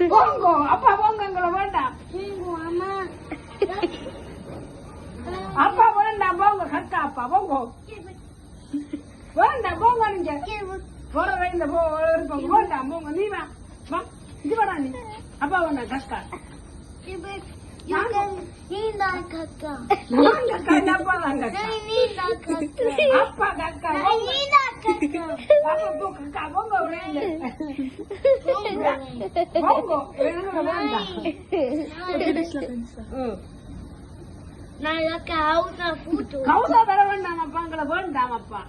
போங்கோ அப்பா போங்கங்களை வேண்டாம் அப்பா வேண்டாம் போங்க கக்கா அப்பா போங்கோ வேண்டாம் போங்க நீங்க போற வயல போங்க வேண்டாம் போங்க நீ வா வா இது வாடா நீ அப்பா வேண்டாம் கக்கா அப்பா கக்கா போங்க கவுசா வர வேண்டாமப்பா எங்களை வேண்டாமப்பா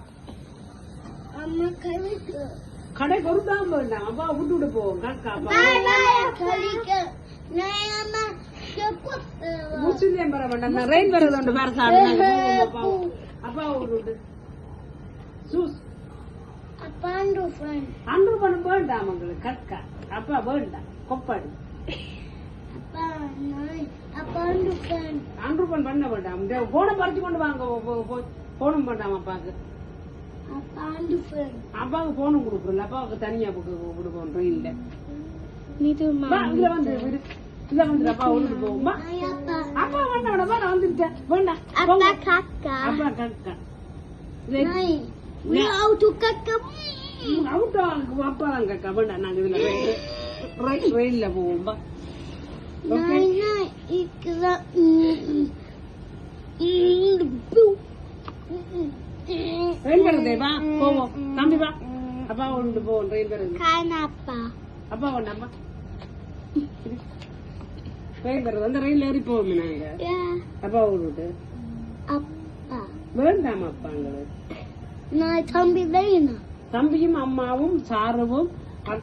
கடை கொடுத்தாம வேண்டாம் அப்பா விட்டு போவோம் கக்கா முஸ்லிம் வர வேண்டாம் ரெயின் வரது வேற சாப்பிடு அப்பா விட்டு சூஸ் அன்று பண்ண வேண்டாம் உங்களுக்கு கக்கா அப்பா வேண்டாம் கொப்பாடு அன்று பண்ண வேண்டாம் போனை பறிச்சு கொண்டு வாங்க போனும் வேண்டாம் அப்பாவுக்கு அப்பாவுக்கு போனும் கொடுக்குறோம் அப்பாவுக்கு தனியா கொடுக்கணும் இல்ல இதுல வந்து இதுல வந்து அப்பா விட்டு போகுமா அப்பா வேண்டாம் வேண்டாம் நான் வந்துட்டேன் வேண்டாம் அப்பா கக்கா அப்பா கக்கா வேண்டாம் நாங்க இதுல ட்ரெயின்ல போவோம்பா ட்ரெயின் வருதே வா போவோம் தம்பி வா அப்பா கொண்டு போவோம் ட்ரெயின் வருது அப்பா வேண்டாம்பா ட்ரெயின் வருது அந்த ரயில்ல ஏறி போவோம் நாங்க அப்பா விட்டு வேண்டாம் அப்பா எங்களுக்கு தம்பியும் அம்மாவும் சாருவும்